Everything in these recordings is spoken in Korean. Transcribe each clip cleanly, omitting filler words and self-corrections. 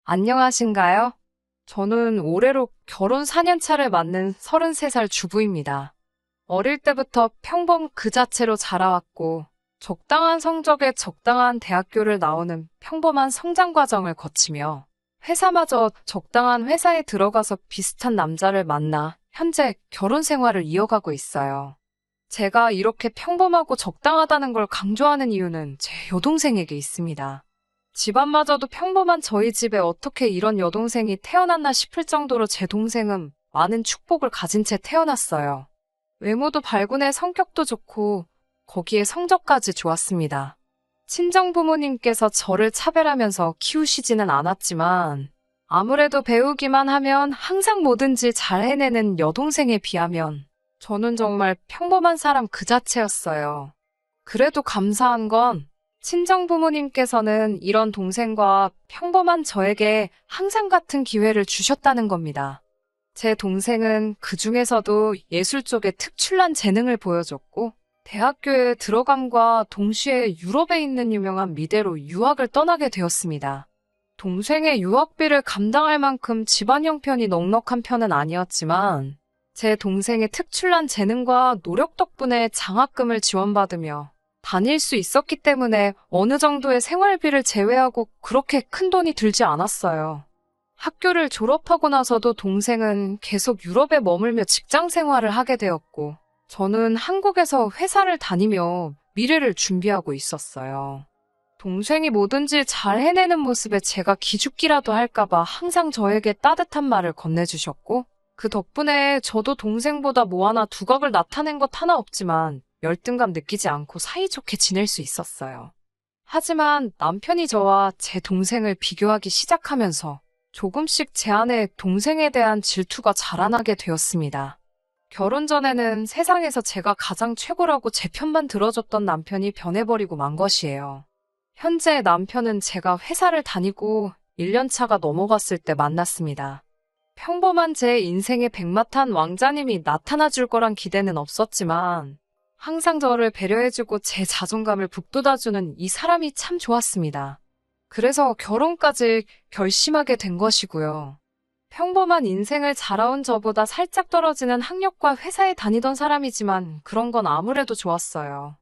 안녕하신가요? 저는 올해로 결혼 4년 차를 맞는 33살 주부입니다. 어릴 때부터 평범 그 자체로 자라왔고, 적당한 성적에 적당한 대학교를 나오는 평범한 성장 과정을 거치며, 회사마저 적당한 회사에 들어가서 비슷한 남자를 만나 현재 결혼 생활을 이어가고 있어요. 제가 이렇게 평범하고 적당하다는 걸 강조하는 이유는 제 여동생에게 있습니다. 집안마저도 평범한 저희 집에 어떻게 이런 여동생이 태어났나 싶을 정도로 제 동생은 많은 축복을 가진 채 태어났어요. 외모도 발군해 성격도 좋고 거기에 성적까지 좋았습니다. 친정 부모님께서 저를 차별하면서 키우시지는 않았지만 아무래도 배우기만 하면 항상 뭐든지 잘 해내는 여동생에 비하면 저는 정말 평범한 사람 그 자체였어요. 그래도 감사한 건 친정 부모님께서는 이런 동생과 평범한 저에게 항상 같은 기회를 주셨다는 겁니다. 제 동생은 그 중에서도 예술 쪽에 특출난 재능을 보여줬고, 대학교에 들어감과 동시에 유럽에 있는 유명한 미대로 유학을 떠나게 되었습니다. 동생의 유학비를 감당할 만큼 집안 형편이 넉넉한 편은 아니었지만, 제 동생의 특출난 재능과 노력 덕분에 장학금을 지원받으며 다닐 수 있었기 때문에 어느 정도의 생활비를 제외하고 그렇게 큰 돈이 들지 않았어요. 학교를 졸업하고 나서도 동생은 계속 유럽에 머물며 직장 생활을 하게 되었고, 저는 한국에서 회사를 다니며 미래를 준비하고 있었어요. 동생이 뭐든지 잘 해내는 모습에 제가 기죽기라도 할까봐 항상 저에게 따뜻한 말을 건네주셨고, 그 덕분에 저도 동생보다 뭐 하나 두각을 나타낸 것 하나 없지만 열등감 느끼지 않고 사이좋게 지낼 수 있었어요. 하지만 남편이 저와 제 동생을 비교하기 시작하면서 조금씩 제 안에 동생에 대한 질투가 자라나게 되었습니다. 결혼 전에는 세상에서 제가 가장 최고라고 제 편만 들어줬던 남편이 변해버리고 만 것이에요. 현재 남편은 제가 회사를 다니고 1년 차가 넘어갔을 때 만났습니다. 평범한 제 인생의 백마탄 왕자님이 나타나 줄 거란 기대는 없었지만 항상 저를 배려해주고 제 자존감을 북돋아주는 이 사람이 참 좋았습니다. 그래서 결혼까지 결심하게 된 것이고요. 평범한 인생을 살아온 저보다 살짝 떨어지는 학력과 회사에 다니던 사람이지만 그런 건 아무래도 좋았어요.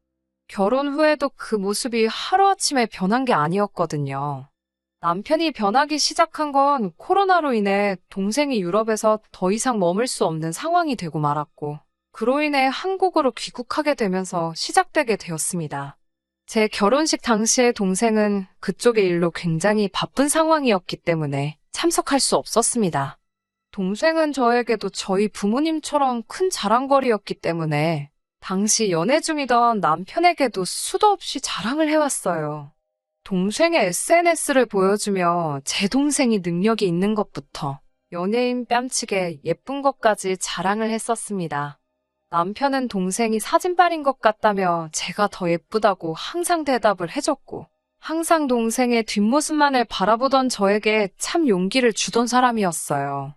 결혼 후에도 그 모습이 하루아침에 변한 게 아니었거든요. 남편이 변하기 시작한 건 코로나로 인해 동생이 유럽에서 더 이상 머물 수 없는 상황이 되고 말았고, 그로 인해 한국으로 귀국하게 되면서 시작되게 되었습니다. 제 결혼식 당시에 동생은 그쪽의 일로 굉장히 바쁜 상황이었기 때문에 참석할 수 없었습니다. 동생은 저에게도 저희 부모님처럼 큰 자랑거리였기 때문에 당시 연애 중이던 남편에게도 수도 없이 자랑을 해왔어요. 동생의 SNS를 보여주며 제 동생이 능력이 있는 것부터 연예인 뺨치게 예쁜 것까지 자랑을 했었습니다. 남편은 동생이 사진빨인 것 같다며 제가 더 예쁘다고 항상 대답을 해줬고, 항상 동생의 뒷모습만을 바라보던 저에게 참 용기를 주던 사람이었어요.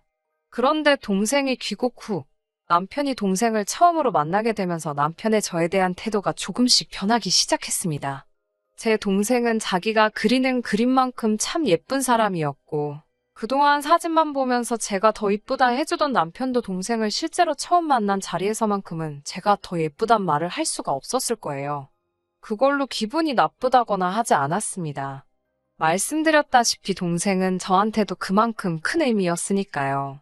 그런데 동생이 귀국 후 남편이 동생을 처음으로 만나게 되면서 남편의 저에 대한 태도가 조금씩 변하기 시작했습니다. 제 동생은 자기가 그리는 그림만큼 참 예쁜 사람이었고, 그동안 사진만 보면서 제가 더 이쁘다 해주던 남편도 동생을 실제로 처음 만난 자리에서만큼은 제가 더 예쁘단 말을 할 수가 없었을 거예요. 그걸로 기분이 나쁘다거나 하지 않았습니다. 말씀드렸다시피 동생은 저한테도 그만큼 큰 의미였으니까요.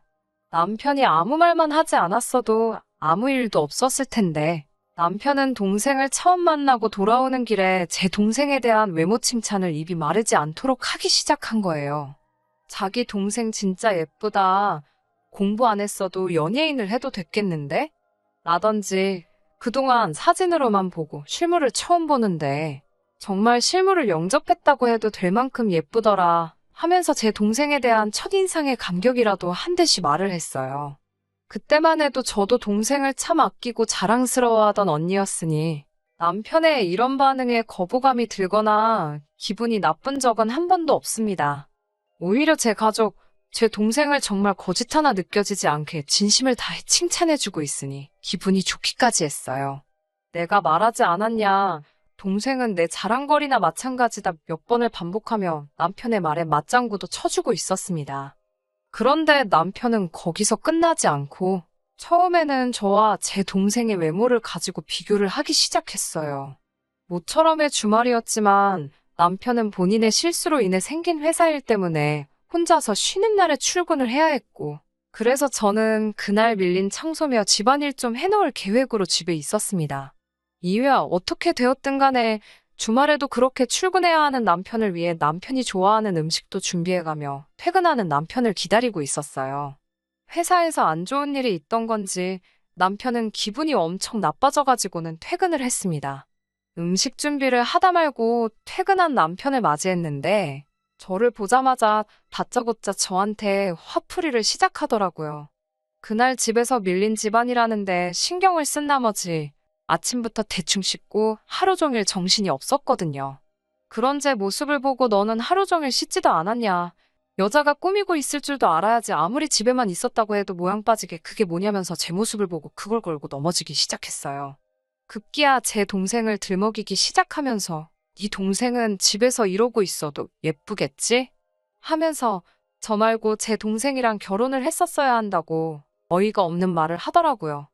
남편이 아무 말만 하지 않았어도 아무 일도 없었을 텐데, 남편은 동생을 처음 만나고 돌아오는 길에 제 동생에 대한 외모 칭찬을 입이 마르지 않도록 하기 시작한 거예요. 자기 동생 진짜 예쁘다. 공부 안 했어도 연예인을 해도 됐겠는데? 라던지 그동안 사진으로만 보고 실물을 처음 보는데 정말 실물을 영접했다고 해도 될 만큼 예쁘더라 하면서 제 동생에 대한 첫인상의 감격이라도 한 듯이 말을 했어요. 그때만 해도 저도 동생을 참 아끼고 자랑스러워하던 언니였으니 남편의 이런 반응에 거부감이 들거나 기분이 나쁜 적은 한 번도 없습니다. 오히려 제 가족, 제 동생을 정말 거짓 하나 느껴지지 않게 진심을 다해 칭찬해주고 있으니 기분이 좋기까지 했어요. 내가 말하지 않았냐, 동생은 내 자랑거리나 마찬가지다 몇 번을 반복하며 남편의 말에 맞장구도 쳐주고 있었습니다. 그런데 남편은 거기서 끝나지 않고 처음에는 저와 제 동생의 외모를 가지고 비교를 하기 시작했어요. 모처럼의 주말이었지만 남편은 본인의 실수로 인해 생긴 회사 일 때문에 혼자서 쉬는 날에 출근을 해야 했고, 그래서 저는 그날 밀린 청소며 집안일 좀 해놓을 계획으로 집에 있었습니다. 이유야 어떻게 되었든 간에 주말에도 그렇게 출근해야 하는 남편을 위해 남편이 좋아하는 음식도 준비해가며 퇴근하는 남편을 기다리고 있었어요. 회사에서 안 좋은 일이 있던 건지 남편은 기분이 엄청 나빠져가지고는 퇴근을 했습니다. 음식 준비를 하다 말고 퇴근한 남편을 맞이했는데 저를 보자마자 다짜고짜 저한테 화풀이를 시작하더라고요. 그날 집에서 밀린 집안이라는데 신경을 쓴 나머지 아침부터 대충 씻고 하루 종일 정신이 없었거든요. 그런 제 모습을 보고 너는 하루 종일 씻지도 않았냐. 여자가 꾸미고 있을 줄도 알아야지 아무리 집에만 있었다고 해도 모양 빠지게 그게 뭐냐면서 제 모습을 보고 그걸 걸고 넘어지기 시작했어요. 급기야 제 동생을 들먹이기 시작하면서 네 동생은 집에서 이러고 있어도 예쁘겠지? 하면서 저 말고 제 동생이랑 결혼을 했었어야 한다고 어이가 없는 말을 하더라고요.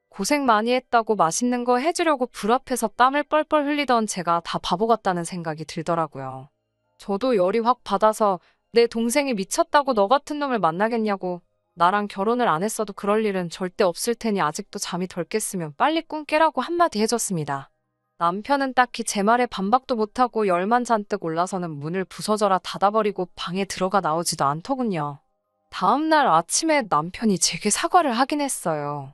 고생 많이 했다고 맛있는 거 해주려고 불 앞에서 땀을 뻘뻘 흘리던 제가 다 바보 같다는 생각이 들더라고요. 저도 열이 확 받아서 내 동생이 미쳤다고 너 같은 놈을 만나겠냐고, 나랑 결혼을 안 했어도 그럴 일은 절대 없을 테니 아직도 잠이 덜 깼으면 빨리 꿈 깨라고 한마디 해줬습니다. 남편은 딱히 제 말에 반박도 못하고 열만 잔뜩 올라서는 문을 부서져라 닫아버리고 방에 들어가 나오지도 않더군요. 다음날 아침에 남편이 제게 사과를 하긴 했어요.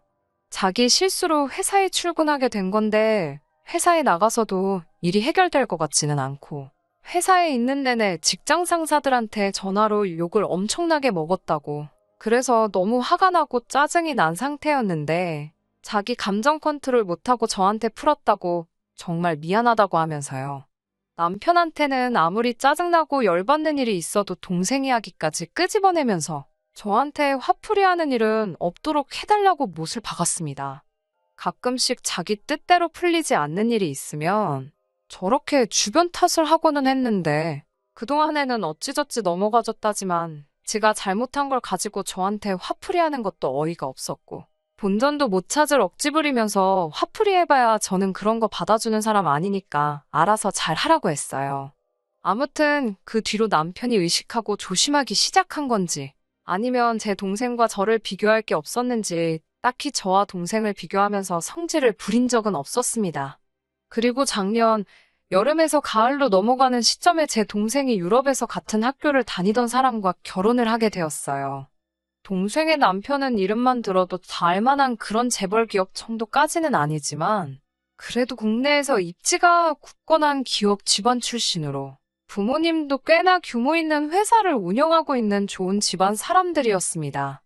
자기 실수로 회사에 출근하게 된 건데 회사에 나가서도 일이 해결될 것 같지는 않고 회사에 있는 내내 직장 상사들한테 전화로 욕을 엄청나게 먹었다고, 그래서 너무 화가 나고 짜증이 난 상태였는데 자기 감정 컨트롤 못하고 저한테 풀었다고 정말 미안하다고 하면서요. 남편한테는 아무리 짜증나고 열받는 일이 있어도 동생 이야기까지 끄집어내면서 저한테 화풀이하는 일은 없도록 해달라고 못을 박았습니다. 가끔씩 자기 뜻대로 풀리지 않는 일이 있으면 저렇게 주변 탓을 하고는 했는데 그동안에는 어찌저찌 넘어가졌다지만 지가 잘못한 걸 가지고 저한테 화풀이하는 것도 어이가 없었고 본전도 못 찾을 억지 부리면서 화풀이 해봐야 저는 그런 거 받아주는 사람 아니니까 알아서 잘 하라고 했어요. 아무튼 그 뒤로 남편이 의식하고 조심하기 시작한 건지 아니면 제 동생과 저를 비교할 게 없었는지 딱히 저와 동생을 비교하면서 성질을 부린 적은 없었습니다. 그리고 작년 여름에서 가을로 넘어가는 시점에 제 동생이 유럽에서 같은 학교를 다니던 사람과 결혼을 하게 되었어요. 동생의 남편은 이름만 들어도 다 알만한 그런 재벌 기업 정도까지는 아니지만 그래도 국내에서 입지가 굳건한 기업 집안 출신으로 부모님도 꽤나 규모 있는 회사를 운영하고 있는 좋은 집안 사람들이었습니다.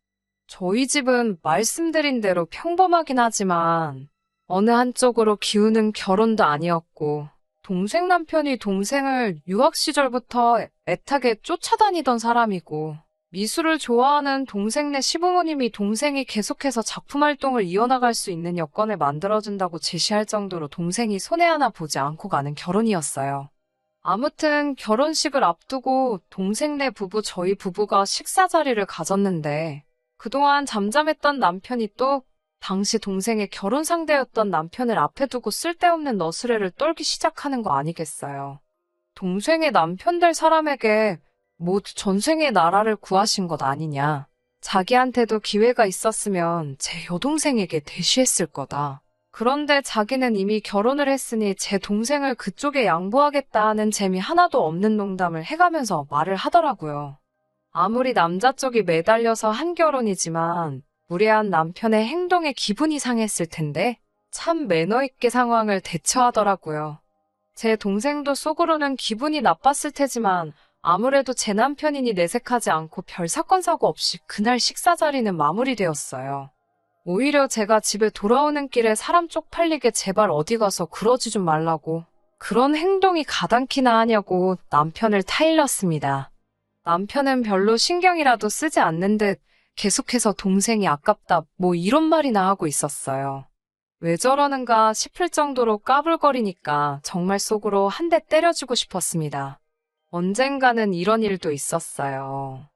저희 집은 말씀드린 대로 평범하긴 하지만 어느 한쪽으로 기우는 결혼도 아니었고 동생 남편이 동생을 유학 시절부터 애타게 쫓아다니던 사람이고 미술을 좋아하는 동생네 시부모님이 동생이 계속해서 작품 활동을 이어나갈 수 있는 여건을 만들어준다고 제시할 정도로 동생이 손해 하나 보지 않고 가는 결혼이었어요. 아무튼 결혼식을 앞두고 동생네 부부 저희 부부가 식사 자리를 가졌는데 그동안 잠잠했던 남편이 또 당시 동생의 결혼 상대였던 남편을 앞에 두고 쓸데없는 너스레를 떨기 시작하는 거 아니겠어요. 동생의 남편 될 사람에게 모두 전생의 나라를 구하신 것 아니냐. 자기한테도 기회가 있었으면 제 여동생에게 대시했을 거다. 그런데 자기는 이미 결혼을 했으니 제 동생을 그쪽에 양보하겠다 하는 재미 하나도 없는 농담을 해가면서 말을 하더라고요. 아무리 남자 쪽이 매달려서 한 결혼이지만 무례한 남편의 행동에 기분이 상했을 텐데 참 매너 있게 상황을 대처하더라고요. 제 동생도 속으로는 기분이 나빴을 테지만 아무래도 제 남편이니 내색하지 않고 별 사건 사고 없이 그날 식사 자리는 마무리되었어요. 오히려 제가 집에 돌아오는 길에 사람 쪽팔리게 제발 어디 가서 그러지 좀 말라고, 그런 행동이 가당키나 하냐고 남편을 타일렀습니다. 남편은 별로 신경이라도 쓰지 않는 듯 계속해서 동생이 아깝다 뭐 이런 말이나 하고 있었어요. 왜 저러는가 싶을 정도로 까불거리니까 정말 속으로 한 대 때려주고 싶었습니다. 언젠가는 이런 일도 있었어요.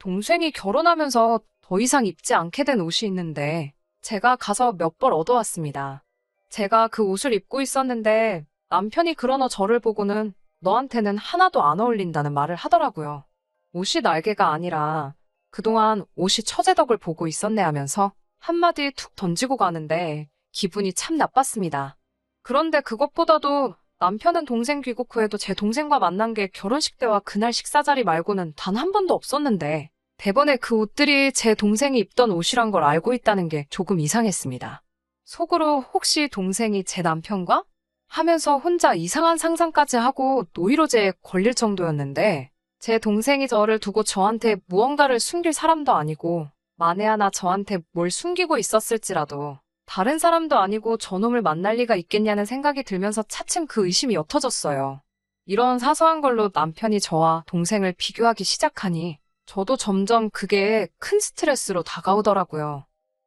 동생이 결혼하면서 더 이상 입지 않게 된 옷이 있는데 제가 가서 몇 벌 얻어왔습니다. 제가 그 옷을 입고 있었는데 남편이 그러나 저를 보고는 너한테는 하나도 안 어울린다는 말을 하더라고요. 옷이 날개가 아니라 그동안 옷이 처제덕을 보고 있었네 하면서 한마디 툭 던지고 가는데 기분이 참 나빴습니다. 그런데 그것보다도 남편은 동생 귀국 후에도 제 동생과 만난 게 결혼식 때와 그날 식사 자리 말고는 단 한 번도 없었는데 대번에 그 옷들이 제 동생이 입던 옷이란 걸 알고 있다는 게 조금 이상했습니다. 속으로 혹시 동생이 제 남편과? 하면서 혼자 이상한 상상까지 하고 노이로제에 걸릴 정도였는데 제 동생이 저를 두고 저한테 무언가를 숨길 사람도 아니고 만에 하나 저한테 뭘 숨기고 있었을지라도 다른 사람도 아니고 저놈을 만날 리가 있겠냐는 생각이 들면서 차츰 그 의심이 옅어졌어요. 이런 사소한 걸로 남편이 저와 동생을 비교하기 시작하니 저도 점점 그게 큰 스트레스로 다가오더라고요.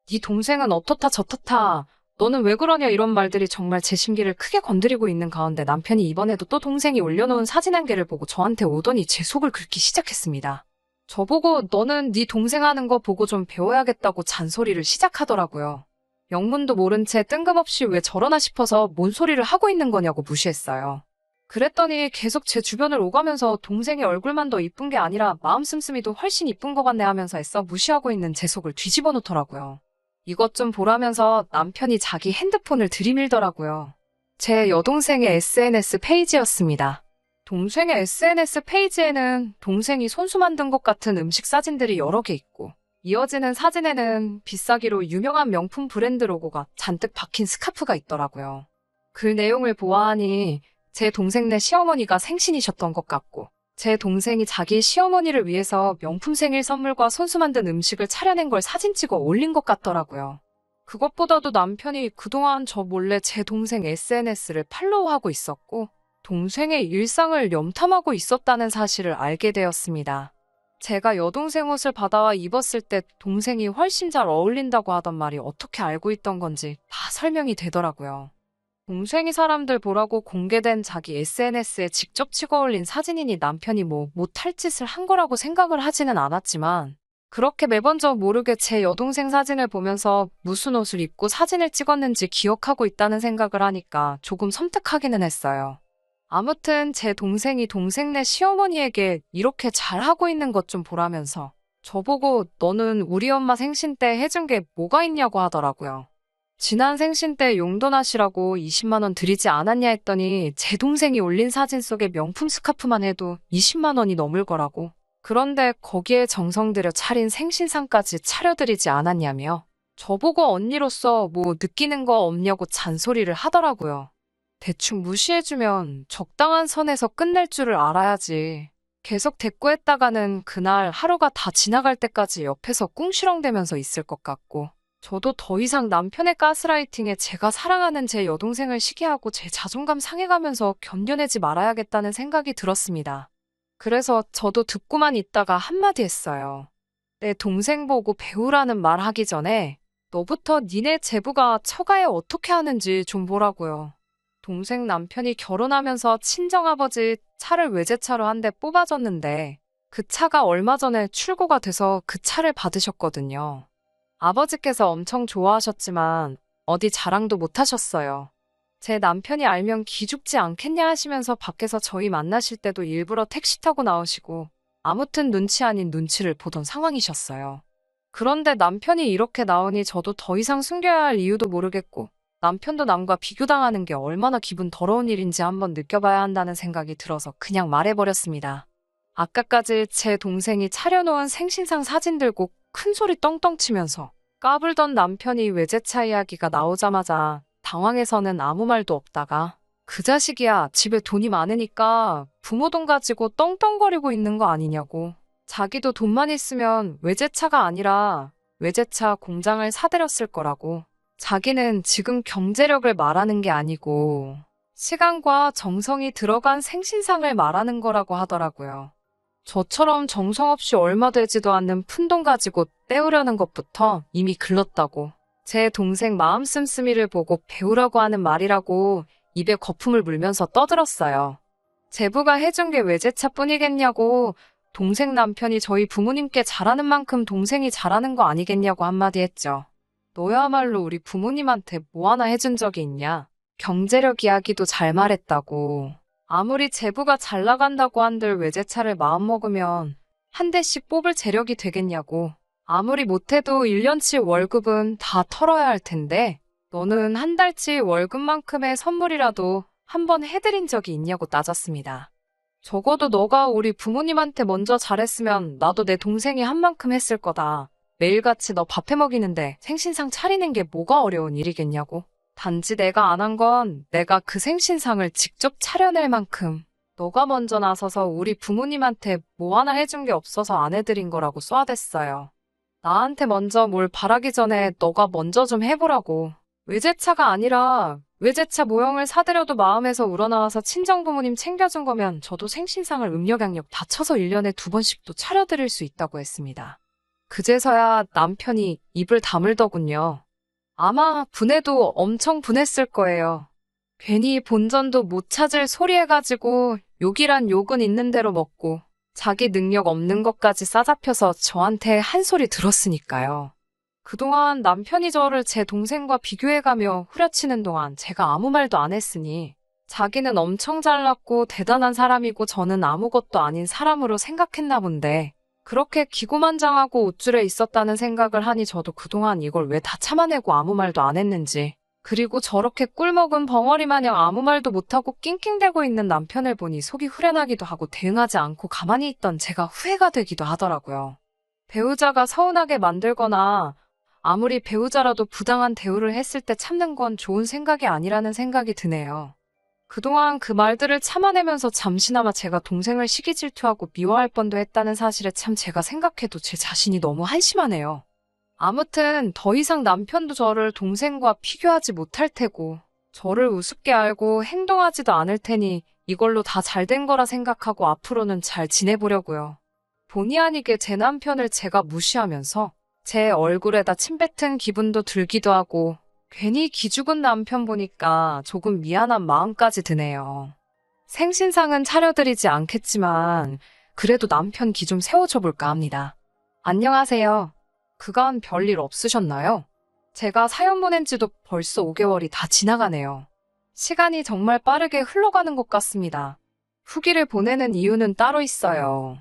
네 동생은 어떻다 저떻다 너는 왜 그러냐 이런 말들이 정말 제 심기를 크게 건드리고 있는 가운데 남편이 이번에도 또 동생이 올려놓은 사진 한 개를 보고 저한테 오더니 제 속을 긁기 시작했습니다. 저보고 너는 네 동생 하는 거 보고 좀 배워야겠다고 잔소리를 시작하더라고요. 영문도 모른 채 뜬금없이 왜 저러나 싶어서 뭔 소리를 하고 있는 거냐고 무시했어요. 그랬더니 계속 제 주변을 오가면서 동생의 얼굴만 더 이쁜 게 아니라 마음 씀씀이도 훨씬 이쁜 것 같네 하면서 애써 무시하고 있는 제 속을 뒤집어 놓더라고요. 이것 좀 보라면서 남편이 자기 핸드폰을 들이밀더라고요. 제 여동생의 SNS 페이지였습니다. 동생의 SNS 페이지에는 동생이 손수 만든 것 같은 음식 사진들이 여러 개 있고 이어지는 사진에는 비싸기로 유명한 명품 브랜드 로고가 잔뜩 박힌 스카프가 있더라고요. 그 내용을 보아하니 제 동생네 시어머니가 생신이셨던 것 같고 제 동생이 자기 시어머니를 위해서 명품 생일 선물과 손수 만든 음식을 차려낸 걸 사진 찍어 올린 것 같더라고요. 그것보다도 남편이 그동안 저 몰래 제 동생 SNS를 팔로우하고 있었고 동생의 일상을 염탐하고 있었다는 사실을 알게 되었습니다. 제가 여동생 옷을 받아와 입었을 때 동생이 훨씬 잘 어울린다고 하던 말이 어떻게 알고 있던 건지 다 설명이 되더라고요. 동생이 사람들 보라고 공개된 자기 SNS에 직접 찍어 올린 사진이니 남편이 못할 짓을 한 거라고 생각을 하지는 않았지만 그렇게 매번 저 모르게 제 여동생 사진을 보면서 무슨 옷을 입고 사진을 찍었는지 기억하고 있다는 생각을 하니까 조금 섬뜩하기는 했어요. 아무튼 제 동생이 동생네 시어머니에게 이렇게 잘하고 있는 것 좀 보라면서 저보고 너는 우리 엄마 생신 때 해준 게 뭐가 있냐고 하더라고요. 지난 생신 때 용돈 하시라고 20만 원 드리지 않았냐 했더니 제 동생이 올린 사진 속에 명품 스카프만 해도 20만 원이 넘을 거라고. 그런데 거기에 정성 들여 차린 생신상까지 차려드리지 않았냐며 저보고 언니로서 뭐 느끼는 거 없냐고 잔소리를 하더라고요. 대충 무시해주면 적당한 선에서 끝낼 줄을 알아야지. 계속 대꾸했다가는 그날 하루가 다 지나갈 때까지 옆에서 꿍시렁대면서 있을 것 같고 저도 더 이상 남편의 가스라이팅에 제가 사랑하는 제 여동생을 시기하고 제 자존감 상해가면서 견뎌내지 말아야겠다는 생각이 들었습니다. 그래서 저도 듣고만 있다가 한마디 했어요. 내 동생 보고 배우라는 말 하기 전에 너부터 니네 제부가 처가에 어떻게 하는지 좀 보라고요. 동생 남편이 결혼하면서 친정아버지 차를 외제차로 한 대 뽑아줬는데 그 차가 얼마 전에 출고가 돼서 그 차를 받으셨거든요. 아버지께서 엄청 좋아하셨지만 어디 자랑도 못 하셨어요. 제 남편이 알면 기죽지 않겠냐 하시면서 밖에서 저희 만나실 때도 일부러 택시 타고 나오시고 아무튼 눈치 아닌 눈치를 보던 상황이셨어요. 그런데 남편이 이렇게 나오니 저도 더 이상 숨겨야 할 이유도 모르겠고 남편도 남과 비교당하는 게 얼마나 기분 더러운 일인지 한번 느껴봐야 한다는 생각이 들어서 그냥 말해버렸습니다. 아까까지 제 동생이 차려놓은 생신상 사진 들고 큰 소리 떵떵 치면서 까불던 남편이 외제차 이야기가 나오자마자 당황해서는 아무 말도 없다가 그 자식이야 집에 돈이 많으니까 부모 돈 가지고 떵떵거리고 있는 거 아니냐고 자기도 돈만 있으면 외제차가 아니라 외제차 공장을 사들였을 거라고 자기는 지금 경제력을 말하는 게 아니고 시간과 정성이 들어간 생신상을 말하는 거라고 하더라고요. 저처럼 정성 없이 얼마 되지도 않는 푼돈 가지고 때우려는 것부터 이미 글렀다고 제 동생 마음 씀씀이를 보고 배우라고 하는 말이라고 입에 거품을 물면서 떠들었어요. 제부가 해준 게 외제차뿐이겠냐고, 동생 남편이 저희 부모님께 잘하는 만큼 동생이 잘하는 거 아니겠냐고 한마디 했죠. 너야말로 우리 부모님한테 뭐 하나 해준 적이 있냐? 경제력 이야기도 잘 말했다고. 아무리 제부가 잘 나간다고 한들 외제차를 마음먹으면 한 대씩 뽑을 재력이 되겠냐고. 아무리 못해도 1년치 월급은 다 털어야 할 텐데 너는 한 달치 월급만큼의 선물이라도 한 번 해드린 적이 있냐고 따졌습니다. 적어도 너가 우리 부모님한테 먼저 잘했으면 나도 내 동생이 한 만큼 했을 거다. 매일같이 너 밥 해먹이는데 생신상 차리는 게 뭐가 어려운 일이겠냐고. 단지 내가 안 한 건 내가 그 생신상을 직접 차려낼 만큼 너가 먼저 나서서 우리 부모님한테 뭐 하나 해준 게 없어서 안 해드린 거라고 쏘아댔어요. 나한테 먼저 뭘 바라기 전에 너가 먼저 좀 해보라고. 외제차가 아니라 외제차 모형을 사드려도 마음에서 우러나와서 친정부모님 챙겨준 거면 저도 생신상을 음력양력 다 쳐서 1년에 2번씩도 차려드릴 수 있다고 했습니다. 그제서야 남편이 입을 다물더군요. 아마 분해도 엄청 분했을 거예요. 괜히 본전도 못 찾을 소리 해가지고 욕이란 욕은 있는 대로 먹고 자기 능력 없는 것까지 싸잡혀서 저한테 한 소리 들었으니까요. 그동안 남편이 저를 제 동생과 비교해가며 후려치는 동안 제가 아무 말도 안 했으니 자기는 엄청 잘났고 대단한 사람이고 저는 아무것도 아닌 사람으로 생각했나 본데 그렇게 기고만장하고 우쭐해 있었다는 생각을 하니 저도 그동안 이걸 왜 다 참아내고 아무 말도 안 했는지, 그리고 저렇게 꿀먹은 벙어리 마냥 아무 말도 못하고 낑낑대고 있는 남편을 보니 속이 후련하기도 하고 대응하지 않고 가만히 있던 제가 후회가 되기도 하더라고요. 배우자가 서운하게 만들거나 아무리 배우자라도 부당한 대우를 했을 때 참는 건 좋은 생각이 아니라는 생각이 드네요. 그동안 그 말들을 참아내면서 잠시나마 제가 동생을 시기 질투하고 미워할 뻔도 했다는 사실에 참 제가 생각해도 제 자신이 너무 한심하네요. 아무튼 더 이상 남편도 저를 동생과 비교하지 못할 테고 저를 우습게 알고 행동하지도 않을 테니 이걸로 다 잘된 거라 생각하고 앞으로는 잘 지내보려고요. 본의 아니게 제 남편을 제가 무시하면서 제 얼굴에다 침 뱉은 기분도 들기도 하고 괜히 기죽은 남편 보니까 조금 미안한 마음까지 드네요. 생신상은 차려드리지 않겠지만 그래도 남편 기 좀 세워줘 볼까 합니다. 안녕하세요. 그간 별일 없으셨나요? 제가 사연 보낸 지도 벌써 5개월이 다 지나가네요. 시간이 정말 빠르게 흘러가는 것 같습니다. 후기를 보내는 이유는 따로 있어요.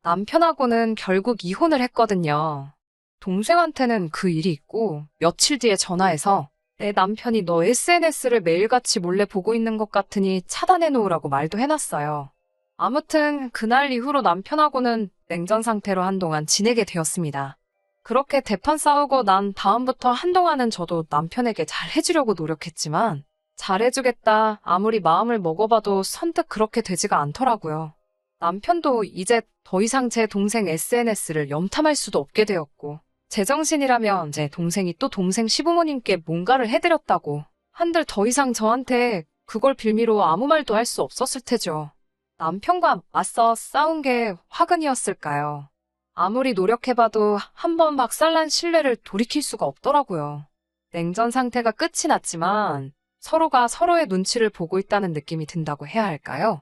남편하고는 결국 이혼을 했거든요. 동생한테는 그 일이 있고 며칠 뒤에 전화해서 내 남편이 너 SNS를 매일같이 몰래 보고 있는 것 같으니 차단해 놓으라고 말도 해놨어요. 아무튼 그날 이후로 남편하고는 냉전 상태로 한동안 지내게 되었습니다. 그렇게 대판 싸우고 난 다음부터 한동안은 저도 남편에게 잘 해주려고 노력했지만 잘해주겠다 아무리 마음을 먹어봐도 선뜻 그렇게 되지가 않더라고요. 남편도 이제 더 이상 제 동생 SNS를 염탐할 수도 없게 되었고 제정신이라면 제 동생이 또 동생 시부모님께 뭔가를 해드렸다고 한들 더 이상 저한테 그걸 빌미로 아무 말도 할 수 없었을 테죠. 남편과 맞서 싸운 게 화근이었을까요? 아무리 노력해봐도 한 번 박살난 신뢰를 돌이킬 수가 없더라고요. 냉전 상태가 끝이 났지만 서로가 서로의 눈치를 보고 있다는 느낌이 든다고 해야 할까요?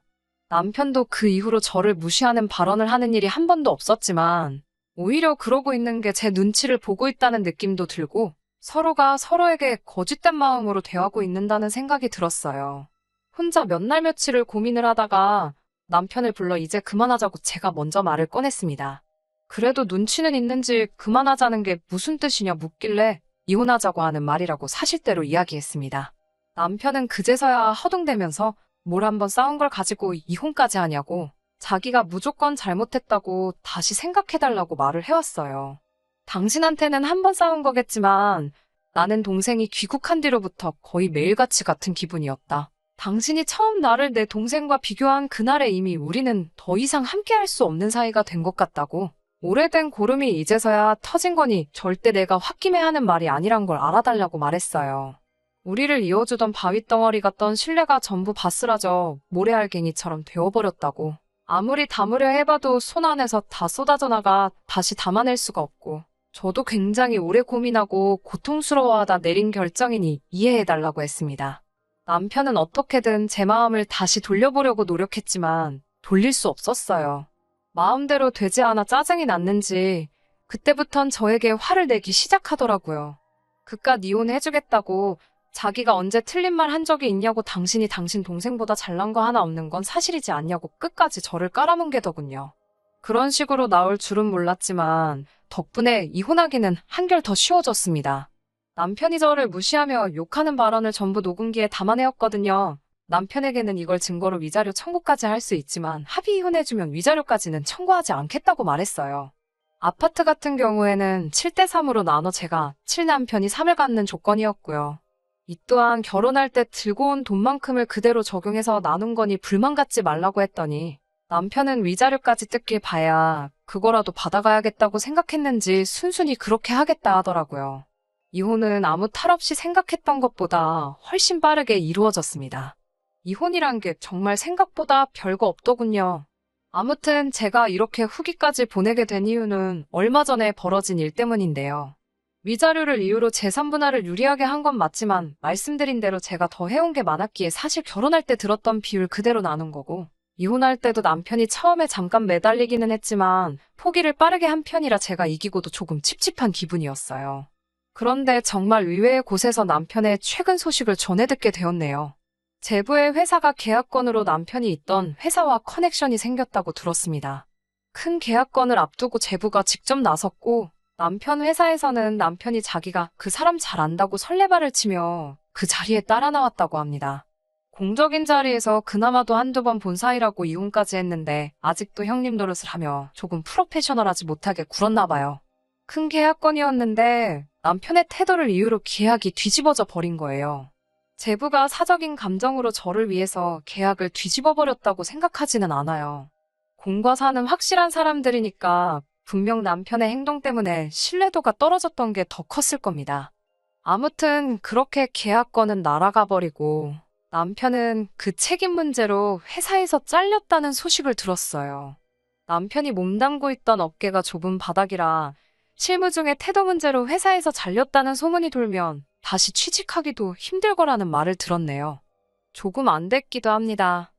남편도 그 이후로 저를 무시하는 발언을 하는 일이 한 번도 없었지만 오히려 그러고 있는 게 제 눈치를 보고 있다는 느낌도 들고 서로가 서로에게 거짓된 마음으로 대하고 있는다는 생각이 들었어요. 혼자 몇 날 며칠을 고민을 하다가 남편을 불러 이제 그만하자고 제가 먼저 말을 꺼냈습니다. 그래도 눈치는 있는지 그만하자는 게 무슨 뜻이냐 묻길래 이혼하자고 하는 말이라고 사실대로 이야기했습니다. 남편은 그제서야 허둥대면서 뭘 한번 싸운 걸 가지고 이혼까지 하냐고 자기가 무조건 잘못했다고 다시 생각해달라고 말을 해왔어요. 당신한테는 한 번 싸운 거겠지만 나는 동생이 귀국한 뒤로부터 거의 매일같이 같은 기분이었다. 당신이 처음 나를 내 동생과 비교한 그날에 이미 우리는 더 이상 함께할 수 없는 사이가 된 것 같다고. 오래된 고름이 이제서야 터진 거니 절대 내가 홧김에 말이 아니란 걸 알아달라고 말했어요. 우리를 이어주던 바윗덩어리 같던 신뢰가 전부 바스라져 모래알갱이처럼 되어버렸다고. 아무리 담으려 해봐도 손 안에서 다 쏟아져 나가 다시 담아낼 수가 없고 저도 굉장히 오래 고민하고 고통스러워하다 내린 결정이니 이해해달라고 했습니다. 남편은 어떻게든 제 마음을 다시 돌려보려고 노력했지만 돌릴 수 없었어요. 마음대로 되지 않아 짜증이 났는지 그때부턴 저에게 화를 내기 시작하더라고요. 그깟 이혼해주겠다고 자기가 언제 틀린 말 한 적이 있냐고 당신이 당신 동생보다 잘난 거 하나 없는 건 사실이지 않냐고 끝까지 저를 깔아뭉개더군요. 그런 식으로 나올 줄은 몰랐지만 덕분에 이혼하기는 한결 더 쉬워졌습니다. 남편이 저를 무시하며 욕하는 발언을 전부 녹음기에 담아내었거든요. 남편에게는 이걸 증거로 위자료 청구까지 할 수 있지만 합의 이혼해주면 위자료까지는 청구하지 않겠다고 말했어요. 아파트 같은 경우에는 7대3으로 나눠 제가 7남편이 3을 갖는 조건이었고요. 이 또한 결혼할 때 들고 온 돈만큼을 그대로 적용해서 나눈 거니 불만 갖지 말라고 했더니 남편은 위자료까지 뜯길 봐야 그거라도 받아가야겠다고 생각했는지 순순히 그렇게 하겠다 하더라고요. 이혼은 아무 탈 없이 생각했던 것보다 훨씬 빠르게 이루어졌습니다. 이혼이란 게 정말 생각보다 별거 없더군요. 아무튼 제가 이렇게 후기까지 보내게 된 이유는 얼마 전에 벌어진 일 때문인데요. 위자료를 이유로 재산 분할을 유리하게 한 건 맞지만 말씀드린 대로 제가 더 해온 게 많았기에 사실 결혼할 때 들었던 비율 그대로 나눈 거고 이혼할 때도 남편이 처음에 잠깐 매달리기는 했지만 포기를 빠르게 한 편이라 제가 이기고도 조금 찝찝한 기분이었어요. 그런데 정말 의외의 곳에서 남편의 최근 소식을 전해 듣게 되었네요. 제부의 회사가 계약건으로 남편이 있던 회사와 커넥션이 생겼다고 들었습니다. 큰 계약건을 앞두고 제부가 직접 나섰고 남편 회사에서는 남편이 자기가 그 사람 잘 안다고 설레발을 치며 그 자리에 따라 나왔다고 합니다. 공적인 자리에서 그나마도 한두 번 본 사이라고 이혼까지 했는데 아직도 형님 노릇을 하며 조금 프로페셔널하지 못하게 굴었나 봐요. 큰 계약건이었는데 남편의 태도를 이유로 계약이 뒤집어져 버린 거예요. 제부가 사적인 감정으로 저를 위해서 계약을 뒤집어 버렸다고 생각하지는 않아요. 공과 사는 확실한 사람들이니까 분명 남편의 행동 때문에 신뢰도가 떨어졌던 게 더 컸을 겁니다. 아무튼 그렇게 계약건은 날아가 버리고 남편은 그 책임 문제로 회사에서 잘렸다는 소식을 들었어요. 남편이 몸담고 있던 업계가 좁은 바닥이라 실무 중에 태도 문제로 회사에서 잘렸다는 소문이 돌면 다시 취직하기도 힘들 거라는 말을 들었네요. 조금 안 됐기도 합니다.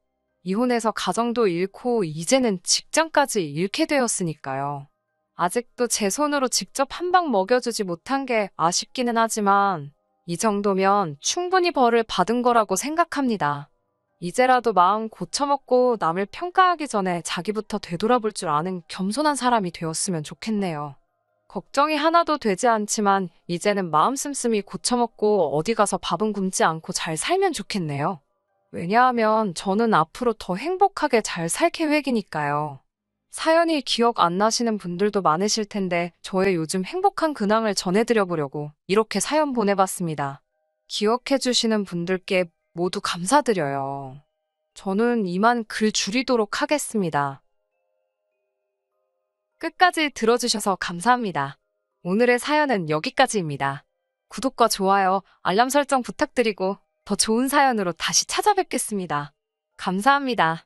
이혼해서 가정도 잃고 이제는 직장까지 잃게 되었으니까요. 아직도 제 손으로 직접 한 방 먹여주지 못한 게 아쉽기는 하지만 이 정도면 충분히 벌을 받은 거라고 생각합니다. 이제라도 마음 고쳐먹고 남을 평가하기 전에 자기부터 되돌아볼 줄 아는 겸손한 사람이 되었으면 좋겠네요. 걱정이 하나도 되지 않지만 이제는 마음 씀씀이 고쳐먹고 어디 가서 밥은 굶지 않고 잘 살면 좋겠네요. 왜냐하면 저는 앞으로 더 행복하게 잘 살 계획이니까요. 사연이 기억 안 나시는 분들도 많으실 텐데 저의 요즘 행복한 근황을 전해드려보려고 이렇게 사연 보내봤습니다. 기억해주시는 분들께 모두 감사드려요. 저는 이만 글 줄이도록 하겠습니다. 끝까지 들어주셔서 감사합니다. 오늘의 사연은 여기까지입니다. 구독과 좋아요, 알람 설정 부탁드리고 더 좋은 사연으로 다시 찾아뵙겠습니다. 감사합니다.